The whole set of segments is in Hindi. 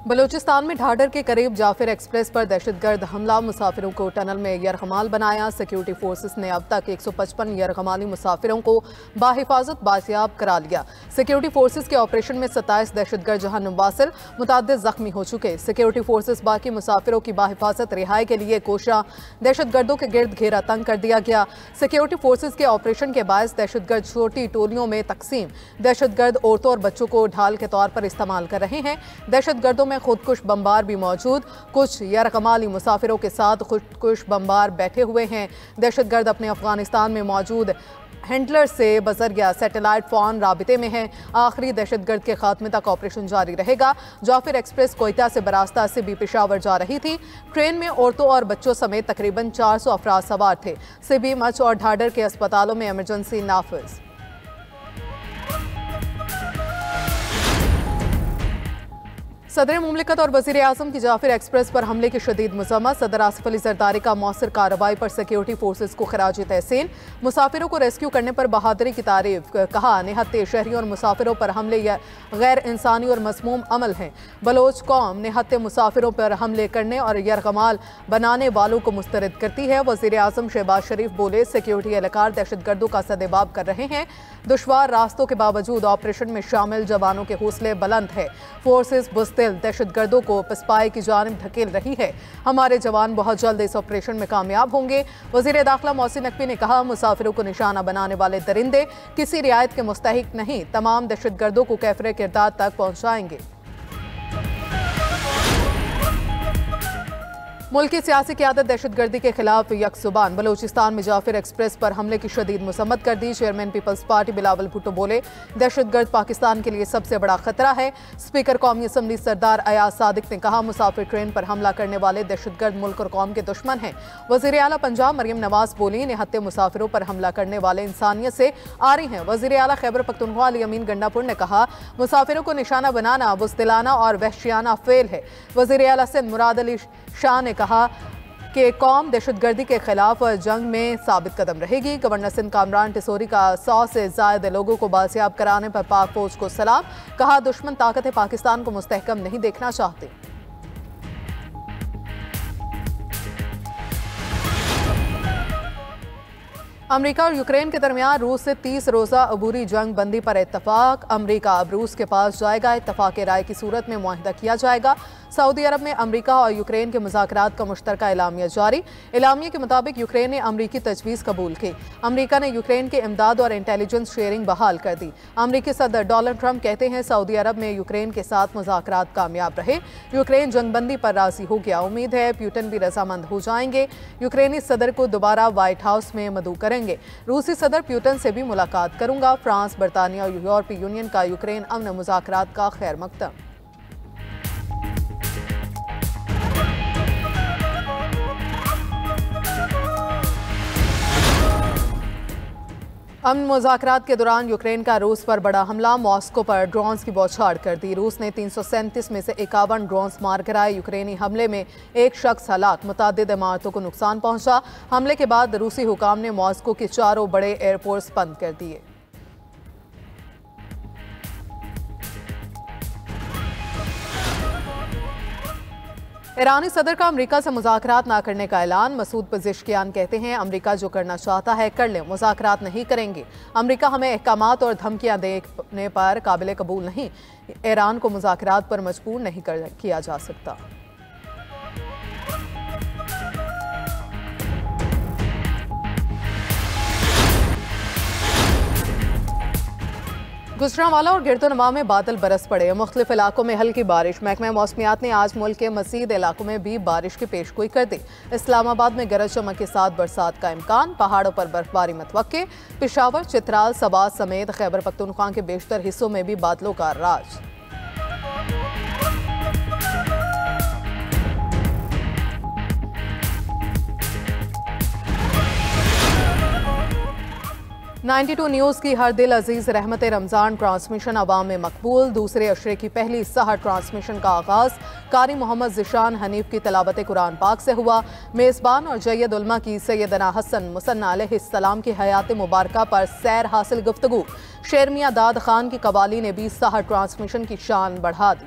बलूचिस्तान में ढाडर के करीब जाफिर एक्सप्रेस पर दहशतगर्द हमला, मुसाफिरों को टनल में यरगमाल बनाया। सिक्योरिटी फोर्सेस ने अब तक 155 यरगमाली मुसाफिरों को बाहिफाजत बाजियाब करा लिया। सिक्योरिटी फोर्सेस के ऑपरेशन में 27 दहशतगर्द जहां नवासिल मुतअद्दिद जख्मी हो चुके। सिक्योरिटी फोर्सेस बाकी मुसाफिरों की बाहिफाजत रिहाई के लिए कोशा दहशतगर्दों के गिर्द घेरा तंग कर दिया गया। सिक्योरिटी फोर्सेस के ऑपरेशन के बायस दहशतगर्द छोटी टोलियों में तकसीम, दहशतगर्द औरतों और बच्चों को ढाल के तौर पर इस्तेमाल कर रहे हैं। दहशतगर्दों में खुदकुश बमबार भी मौजूद, कुछ यरगमाली मुसाफिरों के साथ खुदकुश बमबार बैठे हुए हैं। दहशतगर्द अपने अफगानिस्तान में मौजूद हैंडलर से बजरिया सैटेलाइट फोन राबिते में हैं। आखिरी दहशतगर्द के खात्मे तक ऑपरेशन जारी रहेगा। जाफिर एक्सप्रेस कोयटा से बरास्ता से भी पेशावर जा रही थी। ट्रेन में औरतों और बच्चों समेत तकरीबन 400 अफराद सवार थे। सिबी, मच और ढाडर के अस्पतालों में इमरजेंसी नाफिज। सदर मुमलिकत और वज़ीर आज़म की जाफिर एक्सप्रेस पर हमले की शदीद मज़म्मत। सदर आसिफ अली ज़रदारी का मौसर कार्रवाई पर सिक्योरिटी फोर्सेस को खराज तहसीन। मुसाफिरों को रेस्क्यू करने पर बहादुरी की तारीफ, कहा निहत्ते शहरियों और मुसाफिरों पर हमले या गैर इंसानी और मज़मूम अमल हैं। बलोच कौम निहत्ते मुसाफिरों पर हमले करने और यरगमाल बनाने वालों को मुस्तरद करती है। वज़ीर आज़म शहबाज शरीफ बोले, सिक्योरिटी एहलकार दहशतगर्दों का सदेबाब कर रहे हैं। दुश्वार रास्तों के बावजूद ऑपरेशन में शामिल जवानों के हौसले बुलंद है। फोर्सेस बुस्तिल दहशतगर्दों को पसपाई की जानिब धकेल रही है। हमारे जवान बहुत जल्द इस ऑपरेशन में कामयाब होंगे। वज़ीर दाखिला मोहसिन नकवी ने कहा, मुसाफिरों को निशाना बनाने वाले दरिंदे किसी रियायत के मुस्तहिक नहीं, तमाम दहशतगर्दों को कैफरे किरदार तक पहुंचाएंगे। मुल्क की सियासी क़यादत दहशतगर्दी के खिलाफ यकजुबान। बलूचिस्तान में जाफिर एक्सप्रेस पर हमले की शदीद मसम्मत कर दी। Chairman peoples party Bilawal Bhutto बोले, दहशतगर्द पाकिस्तान के लिए सबसे बड़ा खतरा है। स्पीकर कौमी असम्बली सरदार अयाज सादिक ने कहा, मुसाफिर ट्रेन पर हमला करने वाले दहशतगर्द मुल्क और कौम के दुश्मन हैं। वज़ीर आला पंजाब मरियम नवाज बोली, निहत्ते मुसाफिरों पर हमला करने वाले इंसानियत से आ रही हैं। वज़ीर आला खैबर पख्तूनख्वा अली अमीन गंडापुर ने कहा, मुसाफिरों को निशाना बनाना बुज़दिलाना और वहशियाना फेल है। वज़ीर आला सिंध मुराद अली शाह ने कहा कि कौम दहशतगर्दी के खिलाफ जंग में साबित कदम रहेगी। गवर्नर सिंध कामरान टिसोरी का 100 से ज्यादा लोगों को बाजियाब कराने पर पाक फौज को सलाम, कहा दुश्मन ताकत पाकिस्तान को मुस्तहकम नहीं देखना चाहते। अमरीका और यूक्रेन के दरमियान रूस से 30 रोज़ा अबूरी जंग बंदी पर इत्तफाक। अमरीका अब रूस के पास जाएगा। इत्तफाक राय की सूरत में मुआहिदा किया जाएगा। सऊदी अरब में अमरीका और यूक्रेन के मुज़ाकरात का मुश्तरका एलामिया जारी। एलामिया के मुताबिक यूक्रेन ने अमरीकी तजवीज़ कबूल की। अमरीका ने यूक्रेन के इमदाद और इंटेलिजेंस शेयरिंग बहाल कर दी। अमरीकी सदर डोनाल्ड ट्रंप कहते हैं, सऊदी अरब में यूक्रेन के साथ मुज़ाकरात कामयाब रहे। यूक्रेन जंगबंदी पर राजी हो गया। उम्मीद है पुतिन भी रजामंद हो जाएंगे। यूक्रेनी सदर को दोबारा व्हाइट हाउस में मदऊ करेंगे। रूसी सदर पुतिन से भी मुलाकात करूंगा। फ्रांस, बरतानिया और यूरोपीय यूनियन का यूक्रेन अमन मुज़ाकरात का खैर मकदम। अमन मुज़ाकरात के दौरान यूक्रेन का रूस पर बड़ा हमला, मॉस्को पर ड्रोन्स की बौछार कर दी। रूस ने 337 में से 51 ड्रोन्स मार गिराए। यूक्रेनी हमले में एक शख्स हलाक, मुतादिद इमारतों को नुकसान पहुंचा। हमले के बाद रूसी हुकाम ने मॉस्को के चारों बड़े एयरपोर्ट्स बंद कर दिए। ईरानी सदर का अमरीका से मुज़ाकरात ना करने का ऐलान। मसूद पज़ेश्कियान कहते हैं, अमरीका जो करना चाहता है कर ले, मुज़ाकरात नहीं करेंगे। अमरीका हमें अहकामात और धमकियां देने पर काबिल कबूल नहीं। ईरान को मुज़ाकरात पर मजबूर नहीं किया जा सकता। गुजरांवाला और गिरदोनवा में बादल बरस पड़े। मुख्तलिफ इलाकों में हल्की बारिश। महकमा मौसमियात ने आज मुल्क के मज़ीद इलाकों में भी बारिश की पेशगोई कर दी। इस्लामाबाद में गरज चमक के साथ बरसात का इम्कान, पहाड़ों पर बर्फबारी मतवक्के। पेशावर, चित्राल, सबात समेत खैबर पख्तूनख्वा के बेशतर हिस्सों में भी बादलों का राज। $92 न्यूज़ की हर दिल अजीज रहमत रमज़ान ट्रांसमिशन अवाम में मकबूल। दूसरे अशरे की पहली सहर ट्रांसमिशन का आगाज़ कारी मोहम्मद ज़िशान हनीफ की तलावत कुरान पाक से हुआ। मेज़बान और जय्यद उलमा की सैयदना हसन मुसन्ना अलैहिस्सलाम की हयात मुबारका पर सैर हासिल गुफ्तगू। शेर मियां दाद खान की कवाली ने भी सहर ट्रांसमिशन की शान बढ़ा दी।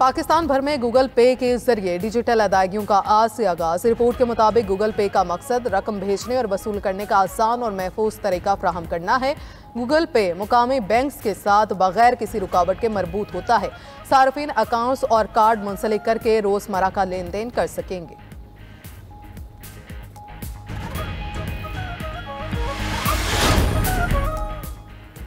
पाकिस्तान भर में गूगल पे के जरिए डिजिटल अदायगियों का आज से आगाज। रिपोर्ट के मुताबिक गूगल पे का मकसद रकम भेजने और वसूल करने का आसान और महफूज तरीका फराहम करना है। गूगल पे मुकामी बैंक्स के साथ बगैर किसी रुकावट के मरबूत होता है। सार्फिन अकाउंट्स और कार्ड मुंसलिक करके रोजमर्रा का लेन देन कर सकेंगे।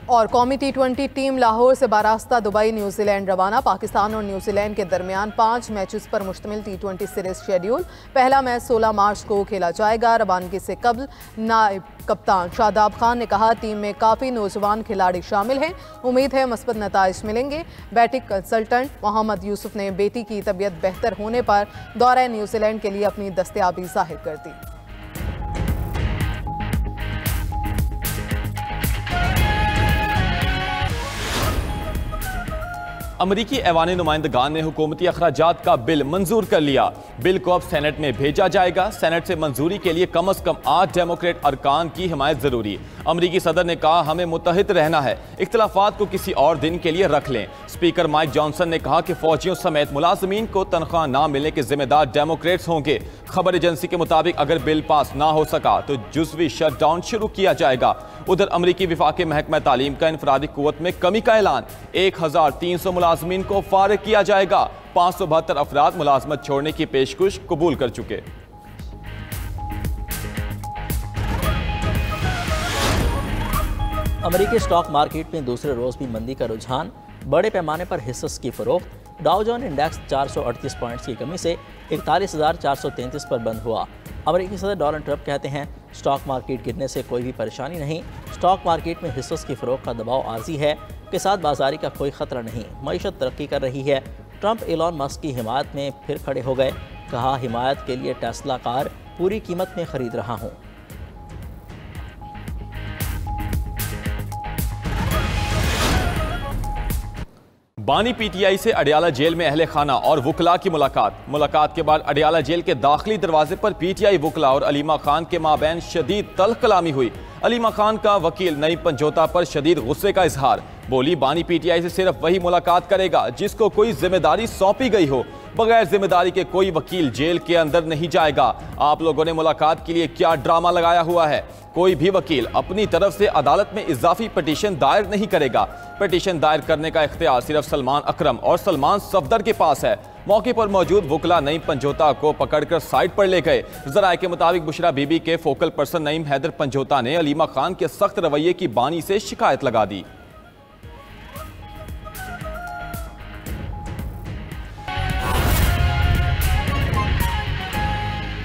और कौमी T20 टीम लाहौर से बारास्ता दुबई न्यूजीलैंड रवाना। पाकिस्तान और न्यूजीलैंड के दरमियान 5 मैचेस पर मुश्तमिल T20 सीरीज शेड्यूल। पहला मैच 16 मार्च को खेला जाएगा। रवानगी से कबल नायब कप्तान शादाब खान ने कहा, टीम में काफ़ी नौजवान खिलाड़ी शामिल हैं, उम्मीद है मस्बत नताइज मिलेंगे। बैटिंग कंसल्टेंट मोहम्मद यूसुफ ने बेटी की तबीयत बेहतर होने पर दौरे न्यूजीलैंड के लिए अपनी दस्तयाबी जाहिर कर दी। अमरीकी ऐवान नुमाइंदगान ने हुकूमती अखराजात का बिल मंजूर कर लिया। बिल को अब सेनेट में भेजा जाएगा। सेनेट से मंजूरी के लिए कम अज कम 8 डेमोक्रेट अरकान की हिमायत जरूरी। अमरीकी सदर ने कहा, हमें मुत्तहिद रहना है, इख्तलाफात को किसी और दिन के लिए रख लें। स्पीकर माइक जॉनसन ने कहा कि फौजियों समेत मुलाजमीन को तनख्वाह ना मिलने के जिम्मेदार डेमोक्रेट्स होंगे। खबर एजेंसी के मुताबिक अगर बिल पास ना हो सका तो जुज़वी शटडाउन शुरू किया जाएगा। उधर अमरीकी विफाक महकमा तालीम का इनफरादी कुव्वत में कमी का ऐलान। 1300 मुलाजमीन को फारिग किया जाएगा। 572 अफराद मुलाजमत छोड़ने की पेशकश कबूल कर चुके। अमेरिकी स्टॉक मार्केट में दूसरे रोज भी मंदी का रुझान। बड़े पैमाने पर हिस्सों की फरोख्त। डाउ जोन इंडेक्स 438 पॉइंट्स की कमी से 41,433 पर बंद हुआ। अमेरिकी सदर डोनाल्ड ट्रंप कहते हैं, स्टॉक मार्केट गिरने से कोई भी परेशानी नहीं। स्टॉक मार्केट में हिस्सों की फरोख्त का दबाव आर्जी है, के साथ बाजारी का कोई खतरा नहीं। मईशत तरक्की कर रही है। ट्रंप एलॉन मस्क की हिमायत में फिर खड़े हो गए। कहा, हिमायत के लिए टेस्ला कार पूरी कीमत में खरीद रहा हूँ। बानी पीटीआई से अडियाला जेल में अहले खाना और वुकला की मुलाकात के बाद अडियाला जेल के दाखिली दरवाजे पर पीटीआई वुकला और अलीमा खान के माबैन शदीद तल्ख कलामी हुई। अलीमा खान का वकील नईम पंजोता पर शदीद गुस्से का इजहार। बोली, बानी पीटीआई से सिर्फ वही मुलाकात करेगा जिसको कोई जिम्मेदारी सौंपी गई हो। बगैर जिम्मेदारी के कोई वकील जेल के अंदर नहीं जाएगा। आप लोगों ने मुलाकात के लिए क्या ड्रामा लगाया हुआ है? कोई भी वकील अपनी तरफ से अदालत में इजाफी पिटीशन दायर नहीं करेगा। पिटीशन दायर करने का इख्तियार सिर्फ सलमान अकरम और सलमान सफदर के पास है। मौके पर मौजूद वुकला नईम पंजोता को पकड़कर साइड पर ले गए। जराये के मुताबिक बुशरा बीबी के फोकल पर्सन नईम हैदर पंजोता ने अलीमा खान के सख्त रवैये की बानी से शिकायत लगा दी।